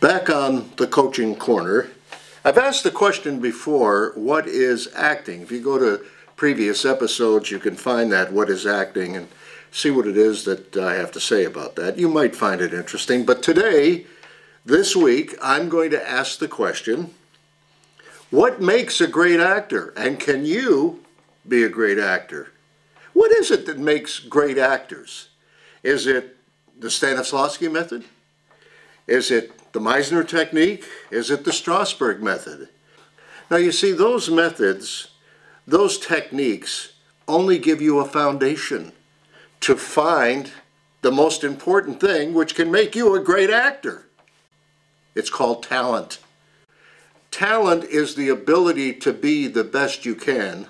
Back on the coaching corner, I've asked the question before, what is acting? If you go to previous episodes, you can find that, what is acting, and see what it is that I have to say about that. You might find it interesting, but today, this week, I'm going to ask the question, what makes a great actor? And can you be a great actor? What is it that makes great actors? Is it the Stanislavski method? Is it the Meisner technique? Is it the Strasberg method? Now you see, those methods, those techniques only give you a foundation to find the most important thing which can make you a great actor. It's called talent. Talent is the ability to be the best you can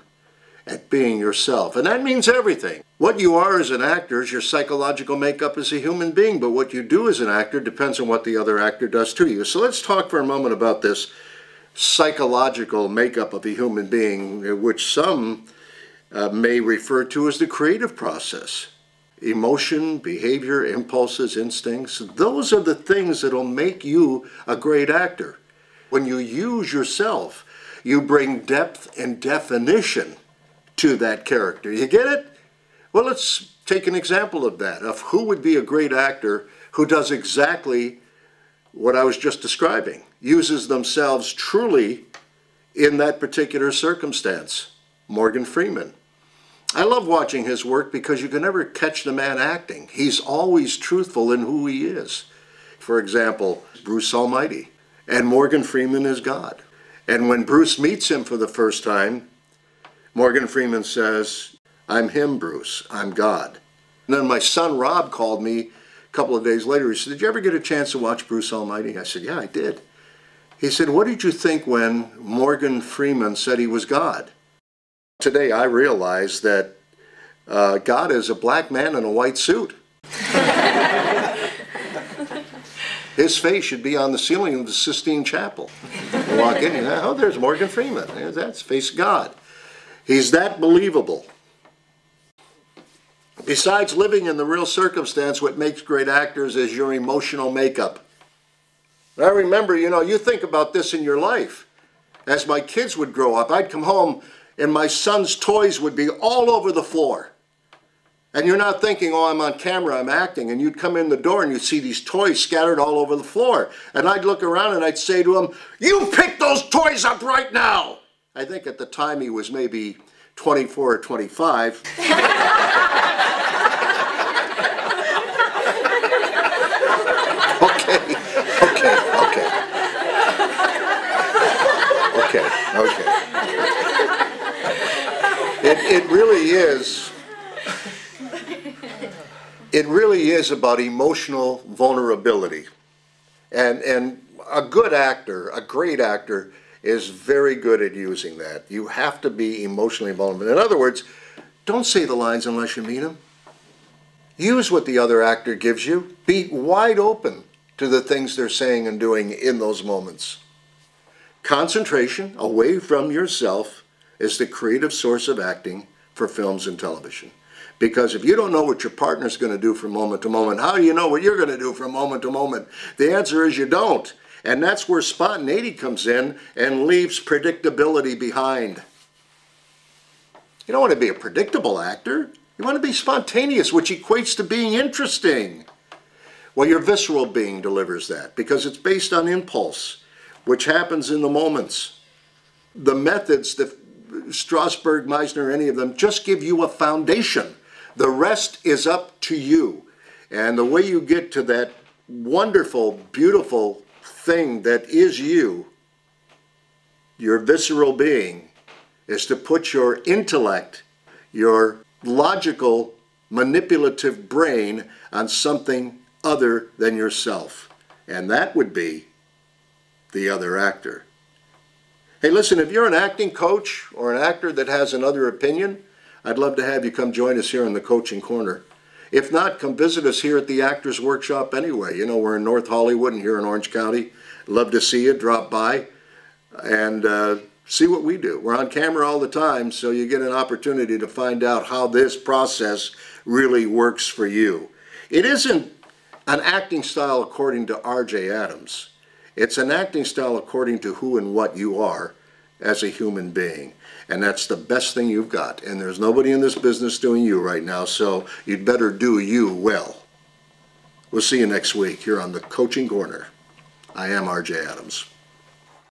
at being yourself. And that means everything. What you are as an actor is your psychological makeup as a human being, but what you do as an actor depends on what the other actor does to you. So let's talk for a moment about this psychological makeup of a human being, which some may refer to as the creative process. Emotion, behavior, impulses, instincts, those are the things that will make you a great actor. When you use yourself, you bring depth and definition to that character. You get it? Well, let's take an example of that, of who would be a great actor who does exactly what I was just describing, uses themselves truly in that particular circumstance. Morgan Freeman. I love watching his work because you can never catch the man acting. He's always truthful in who he is. For example, Bruce Almighty. And Morgan Freeman is God. And when Bruce meets him for the first time, Morgan Freeman says, "I'm him, Bruce. I'm God." And then my son Rob called me a couple of days later. He said, "Did you ever get a chance to watch Bruce Almighty?" I said, "Yeah, I did." He said, "What did you think when Morgan Freeman said he was God?" Today I realize that God is a black man in a white suit. His face should be on the ceiling of the Sistine Chapel. You walk in, and oh, there's Morgan Freeman. That's the face of God. He's that believable. Besides living in the real circumstance, what makes great actors is your emotional makeup. I remember, you think about this in your life. As my kids would grow up, I'd come home and my son's toys would be all over the floor. And you're not thinking, oh, I'm on camera, I'm acting. And you'd come in the door and you'd see these toys scattered all over the floor. And I'd look around and I'd say to him, "You pick those toys up right now!" I think at the time he was maybe 24 or 25. Okay. It really is about emotional vulnerability. And a good actor, a great actor, is very good at using that. You have to be emotionally vulnerable. In other words, don't say the lines unless you mean them. Use what the other actor gives you. Be wide open to the things they're saying and doing in those moments. Concentration away from yourself is the creative source of acting for films and television. Because if you don't know what your partner's going to do from moment to moment, how do you know what you're going to do from moment to moment? The answer is you don't. And that's where spontaneity comes in and leaves predictability behind. You don't want to be a predictable actor. You want to be spontaneous, which equates to being interesting. Well, your visceral being delivers that because it's based on impulse, which happens in the moments. The methods, the Strasberg, Meisner, any of them, just give you a foundation. The rest is up to you. And the way you get to that wonderful, beautiful thing that is you, your visceral being, is to put your intellect, your logical, manipulative brain on something other than yourself. And that would be the other actor. Hey, listen, if you're an acting coach or an actor that has another opinion, I'd love to have you come join us here in the Coaching Corner. If not, come visit us here at the Actors Workshop anyway. We're in North Hollywood and here in Orange County. Love to see you. Drop by and see what we do. We're on camera all the time, so you get an opportunity to find out how this process really works for you. It isn't an acting style according to R.J. Adams. It's an acting style according to who and what you are as a human being. And that's the best thing you've got. And there's nobody in this business doing you right now, so you'd better do you well. We'll see you next week here on the Coaching Corner. I am R.J. Adams.